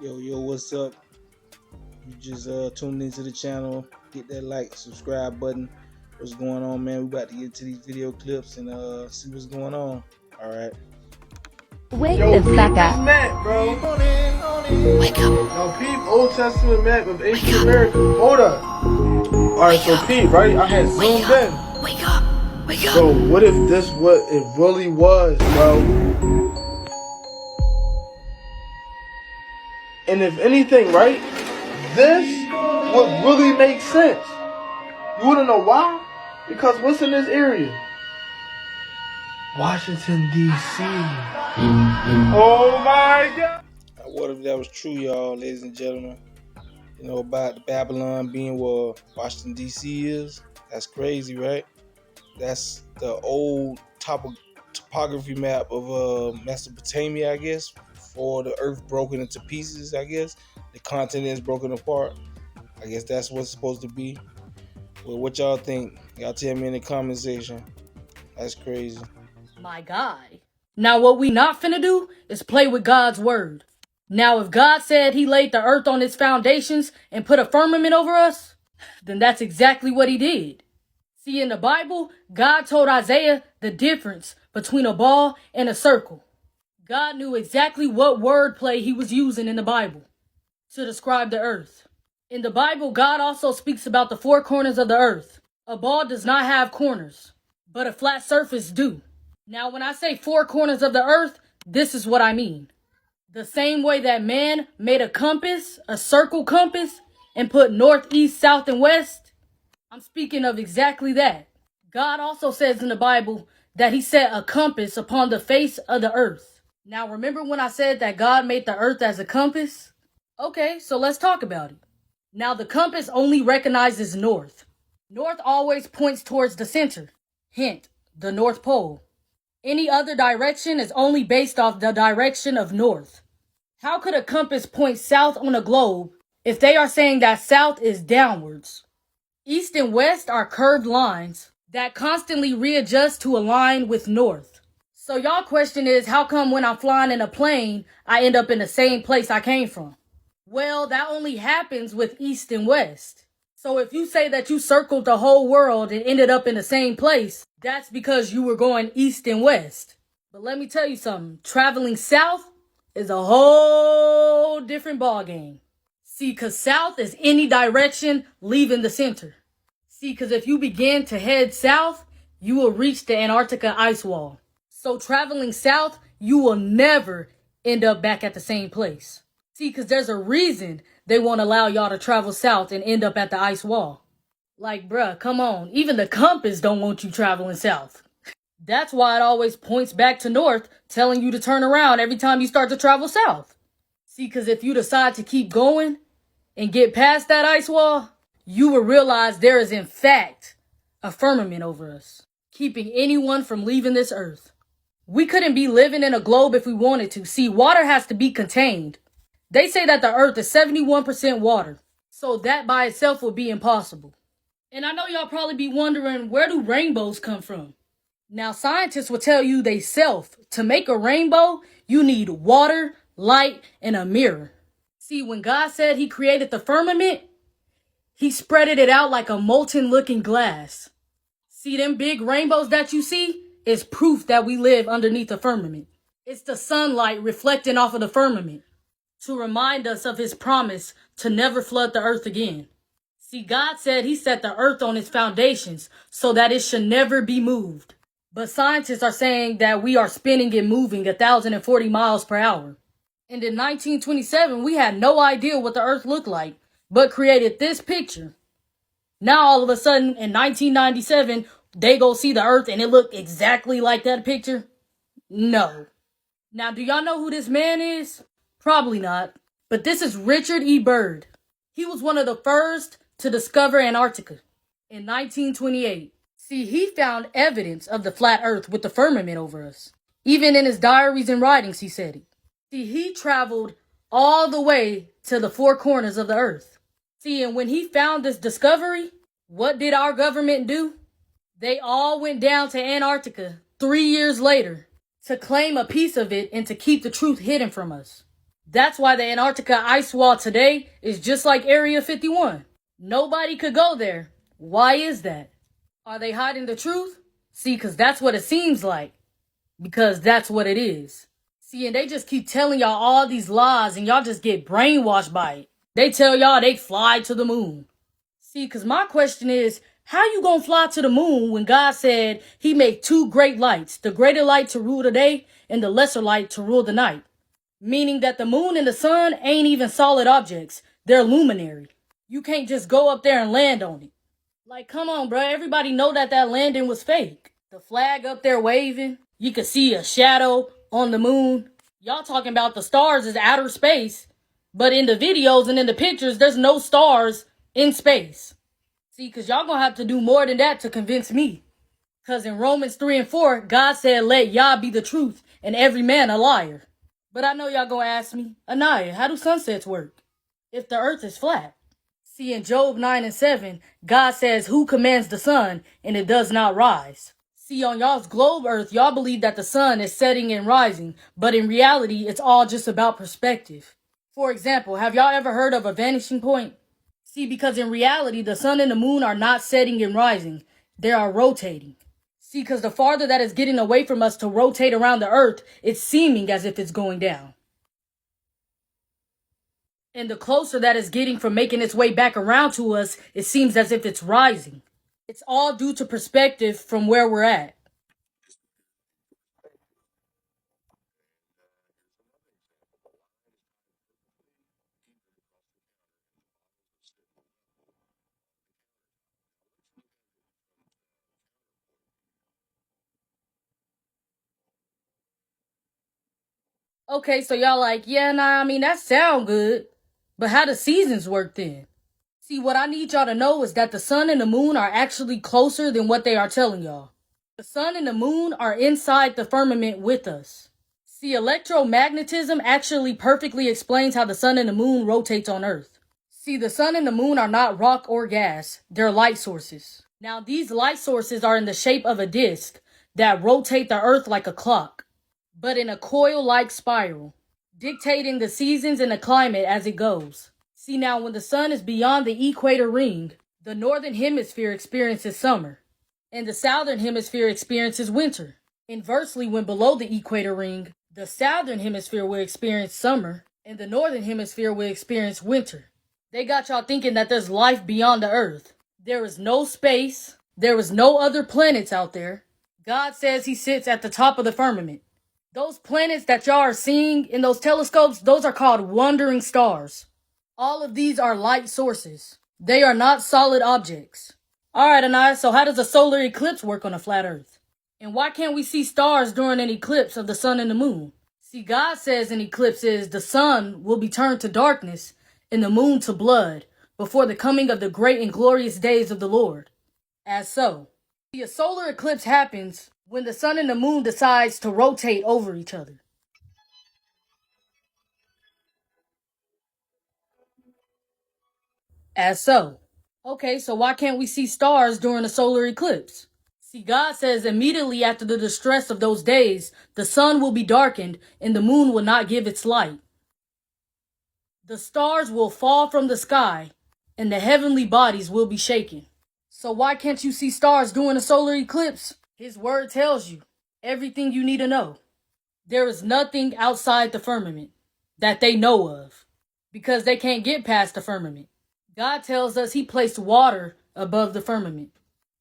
Yo, what's up? You just tuned into the channel. Hit that like, subscribe button. What's going on, man? We about to get to these video clips and see what's going on. All right. Wake the fuck up. Map, bro. Wake up. Yo, peep Old Testament map of ancient America. Hold up. Alright, so peep, right? I had zoomed in. Wake up. Wake up. So what if this what it really was, bro? And if anything, right? This would really make sense. You wanna know why? Because what's in this area? Washington, D.C. Oh my God. What if that was true, y'all, ladies and gentlemen? You know about the Babylon being where Washington D.C. is. That's crazy, right? That's the old topography map of Mesopotamia, I guess. For the earth broken into pieces, I guess. The continents broken apart. I guess that's what's supposed to be. Well, what y'all think? Y'all tell me in the comment section. That's crazy. My guy. Now what we not finna do is play with God's word. Now if God said he laid the earth on its foundations and put a firmament over us, then that's exactly what he did. See, in the Bible, God told Isaiah the difference between a ball and a circle. God knew exactly what wordplay he was using in the Bible to describe the earth. In the Bible, God also speaks about the four corners of the earth. A ball does not have corners, but a flat surface do. Now, when I say four corners of the earth, this is what I mean. The same way that man made a compass, a circle compass, and put north, east, south, and west, I'm speaking of exactly that. God also says in the Bible that he set a compass upon the face of the earth. Now, remember when I said that God made the earth as a compass? Okay, so let's talk about it. Now, the compass only recognizes north. North always points towards the center. Hint, the North Pole. Any other direction is only based off the direction of north. How could a compass point south on a globe if they are saying that south is downwards? East and west are curved lines that constantly readjust to align with north. So y'all question is, how come when I'm flying in a plane, I end up in the same place I came from? Well, that only happens with east and west. So if you say that you circled the whole world and ended up in the same place, that's because you were going east and west. But let me tell you something. Traveling south is a whole different ballgame. See, because south is any direction leaving the center. See, because if you begin to head south, you will reach the Antarctica ice wall. So traveling south, you will never end up back at the same place. See, because there's a reason they won't allow y'all to travel south and end up at the ice wall. Like, bruh, come on. Even the compass don't want you traveling south. That's why it always points back to north, telling you to turn around every time you start to travel south. See, because if you decide to keep going and get past that ice wall, you will realize there is in fact a firmament over us, keeping anyone from leaving this earth. We couldn't be living in a globe if we wanted to. See, water has to be contained. They say that the earth is 71% water, so that by itself would be impossible. And I know y'all probably be wondering, where do rainbows come from? Now, scientists will tell you they self, to make a rainbow, you need water, light, and a mirror. See, when God said he created the firmament, he spreaded it out like a molten looking glass. See, them big rainbows that you see is proof that we live underneath the firmament. It's the sunlight reflecting off of the firmament to remind us of his promise to never flood the earth again. See, God said he set the earth on its foundations so that it should never be moved. But scientists are saying that we are spinning and moving 1,040 miles per hour. And in 1927, we had no idea what the earth looked like, but created this picture. Now, all of a sudden, in 1997, they go see the earth and it looked exactly like that picture? No. Now, do y'all know who this man is? Probably not. But this is Richard E. Byrd. He was one of the first to discover Antarctica in 1928. See, he found evidence of the flat earth with the firmament over us. Even in his diaries and writings, he said it. See, he traveled all the way to the four corners of the earth. See, and when he found this discovery, what did our government do? They all went down to Antarctica 3 years later to claim a piece of it and to keep the truth hidden from us. That's why the Antarctica ice wall today is just like Area 51. Nobody could go there. Why is that? Are they hiding the truth? See, because that's what it seems like. Because that's what it is. See, and they just keep telling y'all all these lies and y'all just get brainwashed by it. They tell y'all they fly to the moon. See, because my question is, how you gonna fly to the moon when God said he made two great lights, the greater light to rule the day and the lesser light to rule the night? Meaning that the moon and the sun ain't even solid objects. They're luminary. You can't just go up there and land on it. Like, come on, bro. Everybody know that landing was fake. The flag up there waving. You could see a shadow on the moon. Y'all talking about the stars is outer space. But in the videos and in the pictures, there's no stars in space. See, because y'all gonna have to do more than that to convince me. Because in Romans 3 and 4, God said, let Yah be the truth and every man a liar. But I know y'all gonna ask me, Anaya, how do sunsets work if the earth is flat? See, in Job 9 and 7, God says, who commands the sun and it does not rise? See, on y'all's globe earth, y'all believe that the sun is setting and rising, but in reality, it's all just about perspective. For example, have y'all ever heard of a vanishing point? See, because in reality, the sun and the moon are not setting and rising. They are rotating. See, because the farther that is getting away from us to rotate around the earth, it's seeming as if it's going down. And the closer that it's getting from making its way back around to us, it seems as if it's rising. It's all due to perspective from where we're at. Okay, so y'all like, yeah, nah, I mean, that sound good. But how do seasons work then? See, what I need y'all to know is that the sun and the moon are actually closer than what they are telling y'all. The sun and the moon are inside the firmament with us. See, electromagnetism actually perfectly explains how the sun and the moon rotates on Earth. See, the sun and the moon are not rock or gas, they're light sources. Now, these light sources are in the shape of a disc that rotate the Earth like a clock, but in a coil-like spiral, dictating the seasons and the climate as it goes. See, now when the sun is beyond the equator ring, the northern hemisphere experiences summer, and the southern hemisphere experiences winter. Inversely, when below the equator ring, the southern hemisphere will experience summer, and the northern hemisphere will experience winter. They got y'all thinking that there's life beyond the earth. There is no space. There is no other planets out there. God says he sits at the top of the firmament. Those planets that y'all are seeing in those telescopes, those are called wandering stars. All of these are light sources. They are not solid objects. Alright, Anaya, so how does a solar eclipse work on a flat earth? And why can't we see stars during an eclipse of the sun and the moon? See, God says in eclipses the sun will be turned to darkness and the moon to blood before the coming of the great and glorious days of the Lord. As so. See, a solar eclipse happens when the sun and the moon decides to rotate over each other. As so. Okay, so why can't we see stars during a solar eclipse? See, God says immediately after the distress of those days, the sun will be darkened and the moon will not give its light. The stars will fall from the sky and the heavenly bodies will be shaken. So why can't you see stars during a solar eclipse? His word tells you everything you need to know. There is nothing outside the firmament that they know of because they can't get past the firmament. God tells us he placed water above the firmament.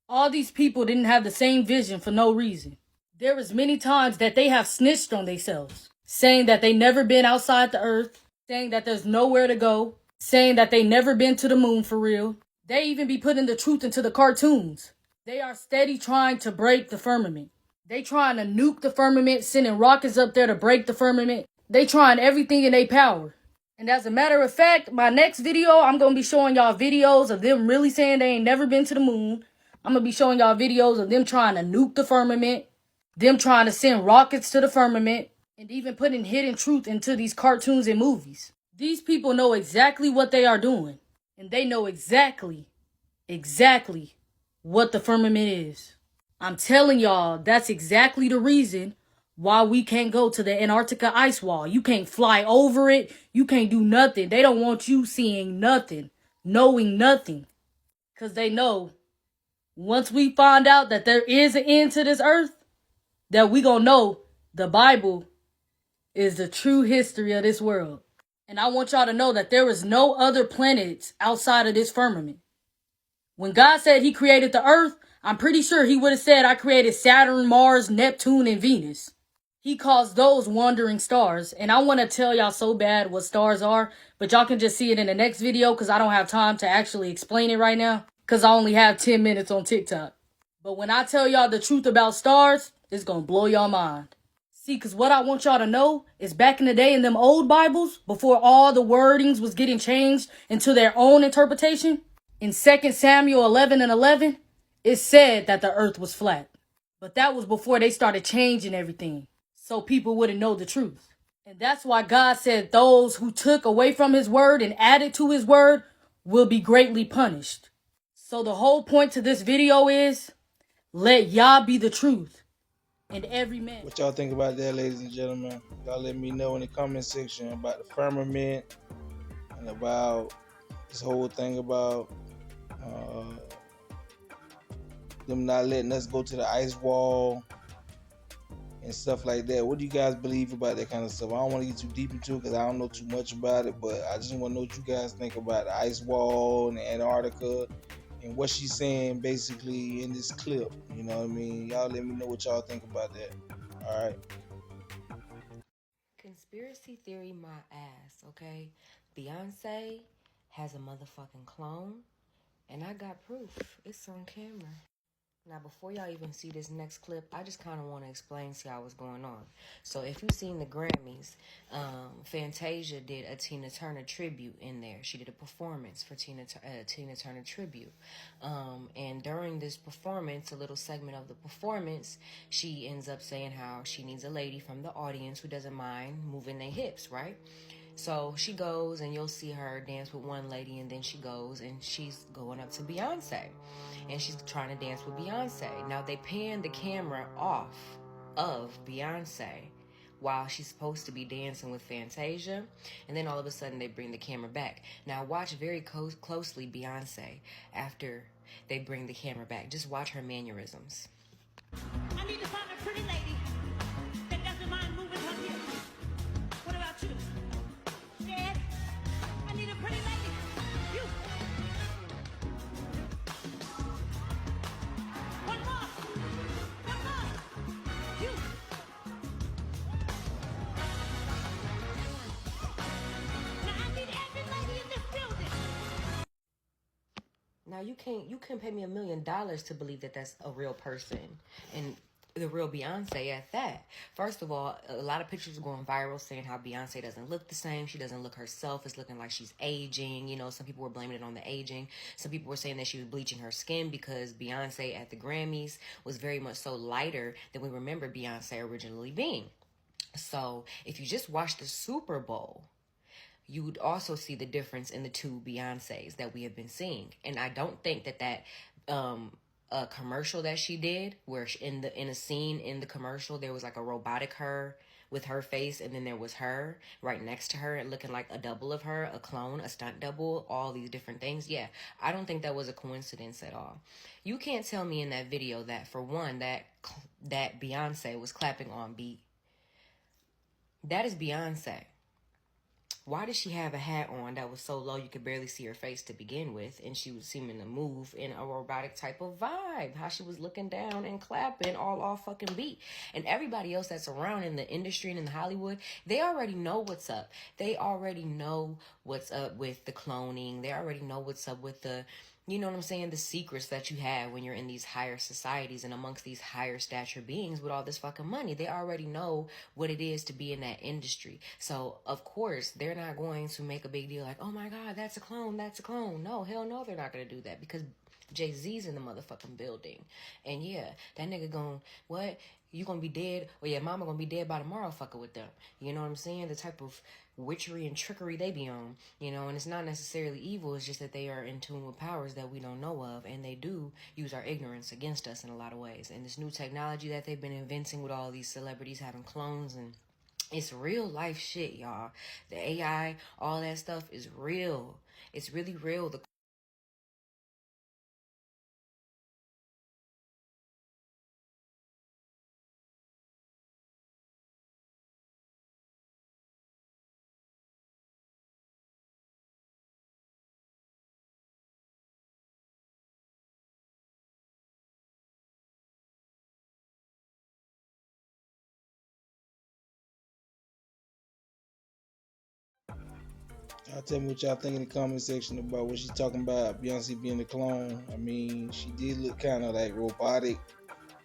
All these people didn't have the same vision for no reason. There was many times that they have snitched on themselves, saying that they never been outside the earth, saying that there's nowhere to go, saying that they never been to the moon for real. They even be putting the truth into the cartoons. They are steady trying to break the firmament. They trying to nuke the firmament, sending rockets up there to break the firmament. They trying everything in their power. And as a matter of fact, my next video, I'm going to be showing y'all videos of them really saying they ain't never been to the moon. I'm going to be showing y'all videos of them trying to nuke the firmament, them trying to send rockets to the firmament, and even putting hidden truth into these cartoons and movies. These people know exactly what they are doing, and they know exactly what the firmament is. I'm telling y'all, that's exactly the reason Why we can't go to the Antarctica ice wall. You can't fly over it. You can't do nothing. They don't want you seeing nothing, knowing nothing. Because they know once we find out that there is an end to this earth, that we gonna know the Bible is the true history of this world. And I want y'all to know that there is no other planets outside of this firmament. When God said he created the earth, I'm pretty sure he would have said, I created Saturn, Mars, Neptune, and Venus. He calls those wandering stars. And I want to tell y'all so bad what stars are, but y'all can just see it in the next video because I don't have time to actually explain it right now because I only have 10 minutes on TikTok. But when I tell y'all the truth about stars, it's going to blow y'all mind. See, because what I want y'all to know is back in the day in them old Bibles, before all the wordings was getting changed into their own interpretation, in 2 Samuel 11:11, it said that the earth was flat. But that was before they started changing everything, so people wouldn't know the truth. And that's why God said those who took away from his word and added to his word will be greatly punished. So the whole point to this video is, let Yah be the truth, and every man. What y'all think about that, ladies and gentlemen? Y'all let me know in the comment section about the firmament and about this whole thing about them not letting us go to the ice wall and stuff like that. What do you guys believe about that kind of stuff? I don't want to get too deep into it because I don't know too much about it, but I just want to know what you guys think about the ice wall and Antarctica and what she's saying basically in this clip. You know what I mean? Y'all let me know what y'all think about that. All right. Conspiracy theory my ass, okay? Beyonce has a motherfucking clone, and I got proof. It's on camera. Now, before y'all even see this next clip, I just kind of want to explain to y'all what's going on. So, if you've seen the Grammys, Fantasia did a Tina Turner tribute in there. She did a performance for Tina Turner tribute. And during this performance, a little segment of the performance, she ends up saying how she needs a lady from the audience who doesn't mind moving their hips, right? So she goes and you'll see her dance with one lady, and then she goes and she's going up to Beyonce and she's trying to dance with Beyonce. Now they pan the camera off of Beyonce while she's supposed to be dancing with Fantasia, and then all of a sudden they bring the camera back. Now watch very closely Beyonce after they bring the camera back. Just watch her mannerisms. I need to find a pretty lady that doesn't mind moving her hips. What about you? Dad, I need a pretty lady. You. One more. One more. You. Now I need every lady in this building. Now you can pay me $1 million to believe that that's a real person, and the real Beyonce at that. First of all, a lot of pictures are going viral saying how Beyonce doesn't look the same. She doesn't look herself. It's looking like she's aging. You know, some people were blaming it on the aging. Some people were saying that she was bleaching her skin because Beyonce at the Grammys was very much so lighter than we remember Beyonce originally being. So if you just watch the Super Bowl, you would also see the difference in the two Beyoncés that we have been seeing. And I don't think that a commercial that she did, where in a scene in the commercial there was like a robotic her with her face, and then there was her right next to her looking like a double of her, a clone, a stunt double, all these different things. Yeah, I don't think that was a coincidence at all. You can't tell me in that video that, for one, that Beyonce was clapping on beat. That is Beyonce. Why did she have a hat on that was so low you could barely see her face to begin with, and she was seeming to move in a robotic type of vibe? How she was looking down and clapping all off fucking beat. And everybody else that's around in the industry and in Hollywood, they already know what's up. They already know what's up with the cloning. They already know what's up with the, you know what I'm saying, the secrets that you have when you're in these higher societies and amongst these higher stature beings with all this fucking money. They already know what it is to be in that industry. So, of course, they're not going to make a big deal like, oh my God, that's a clone, that's a clone. No, hell no, they're not going to do that, because Jay-Z's in the motherfucking building. And yeah, that nigga going, what? You gonna be dead, or your mama gonna be dead by tomorrow fucking with them. You know what I'm saying? The type of witchery and trickery they be on, you know, and it's not necessarily evil. It's just that they are in tune with powers that we don't know of, and they do use our ignorance against us in a lot of ways. And this new technology that they've been inventing with all these celebrities having clones, and it's real life shit, y'all. The AI, all that stuff is real. It's really real. Y'all tell me what y'all think in the comment section about what she's talking about, Beyonce being a clone. I mean, she did look kind of like robotic,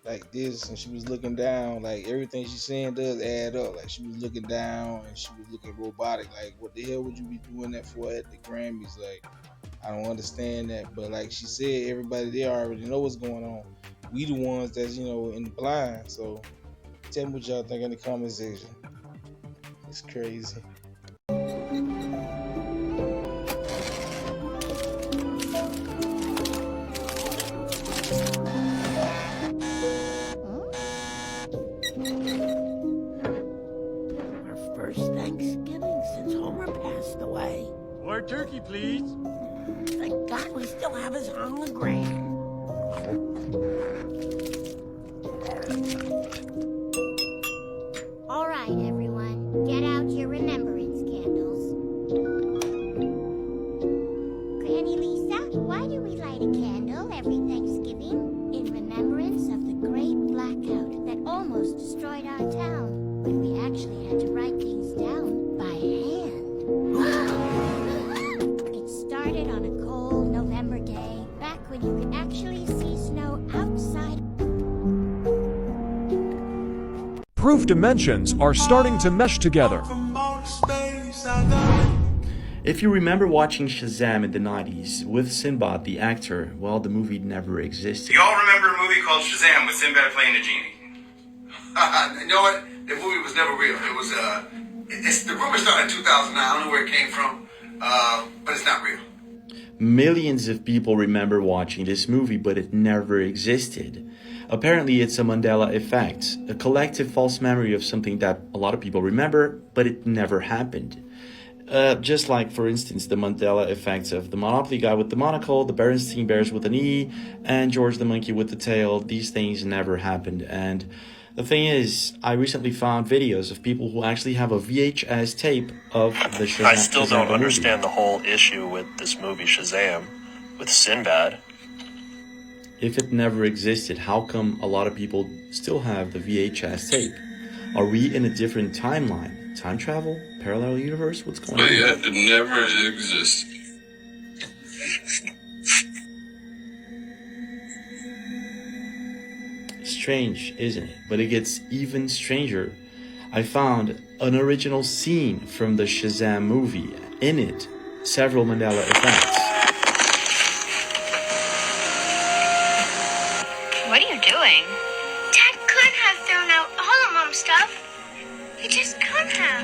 like this, and she was looking down. Like everything she's saying does add up. Like she was looking down and she was looking robotic. Like what the hell would you be doing that for at the Grammys? Like I don't understand that. But like she said, everybody there already know what's going on. We the ones that's in the blind. So tell me what y'all think in the comment section. It's crazy. Thanksgiving since Homer passed away. More turkey, please. Thank God we still have his hologram. All right, everyone, get out your remembrance candles. Granny Lisa, why do we light a candle every Thanksgiving? In remembrance of the great blackout that almost destroyed our town. When we actually had to write things down by hand. It started on a cold November day, back when you could actually see snow outside. Proof dimensions are starting to mesh together. If you remember watching Shazam in the 90s with Sinbad the actor, well, the movie never existed. Y'all remember a movie called Shazam with Sinbad playing a genie? You know what? The movie was never real. It was, the rumor started in 2009. I don't know where it came from, but it's not real. Millions of people remember watching this movie, but it never existed. Apparently, it's a Mandela effect, a collective false memory of something that a lot of people remember, but it never happened. Just like, for instance, the Mandela effects of the Monopoly guy with the monocle, the Berenstein Bears with an E, and George the monkey with the tail. These things never happened. And the thing is, I recently found videos of people who actually have a VHS tape of the Shazam. I still don't understand the whole issue with this movie Shazam, with Sinbad. If it never existed, how come a lot of people still have the VHS tape? Are we in a different timeline? Time travel? Parallel universe? What's going on? But yet, it never existed. Strange, isn't it? But it gets even stranger. I found an original scene from the Shazam movie. In it, several Mandela effects. What are you doing? Dad couldn't have thrown out all of Mom's stuff. He just couldn't have.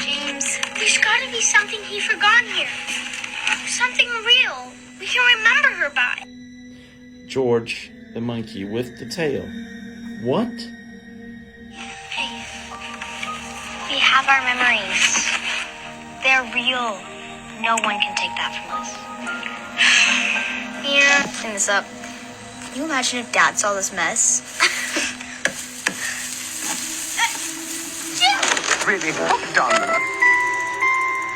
James, there's gotta be something he forgot here. Something real we can remember her by. George the monkey with the tail. What? Hey, we have our memories. They're real. No one can take that from us. Yeah, clean this up. Can you imagine if Dad saw this mess? Really hooked on them.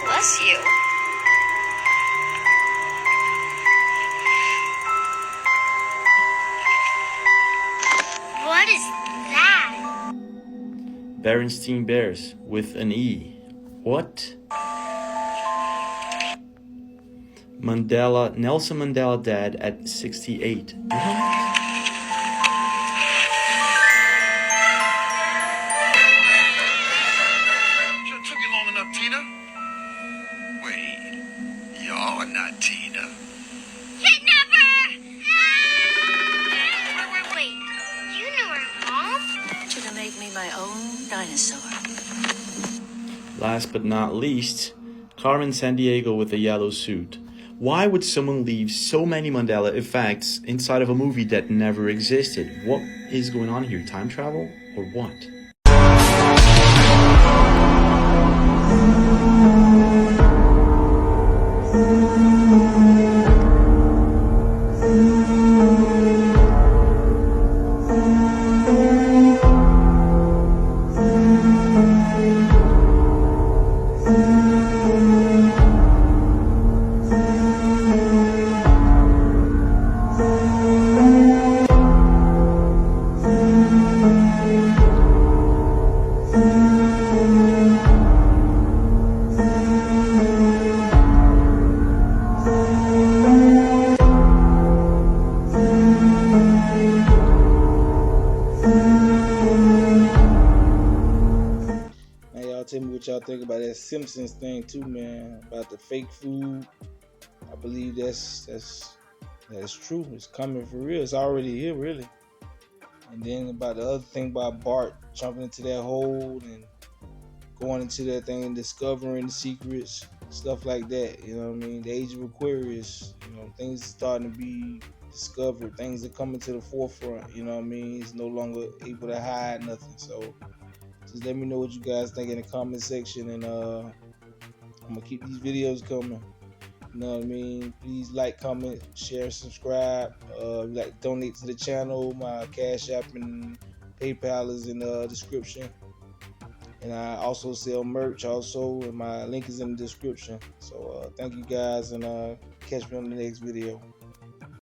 Bless you. What is that? Berenstein Bears with an E. What? Nelson Mandela dead at 68. What? Took you long enough, Tina? Wait, y'all are not Tina. Kidnapper! Wait, you knew her, Mom? To make me my own dinosaur. Last but not least, Carmen Sandiego with a yellow suit. Why would someone leave so many Mandela effects inside of a movie that never existed? What is going on here? Time travel or what? Tell me what y'all think about that Simpsons thing too, man. About the fake food. I believe that's true. It's coming for real. It's already here, really. And then about the other thing about Bart jumping into that hole and going into that thing and discovering the secrets, stuff like that. You know what I mean? The age of Aquarius. You know, things are starting to be discovered. Things are coming to the forefront. You know what I mean? It's no longer able to hide nothing. So just let me know what you guys think in the comment section, and I'm gonna keep these videos coming. You know what I mean? Please like, comment, share, subscribe. If you'd like to donate to the channel, my Cash App and PayPal is in the description. And I also sell merch also, and my link is in the description. So thank you guys, and catch me on the next video.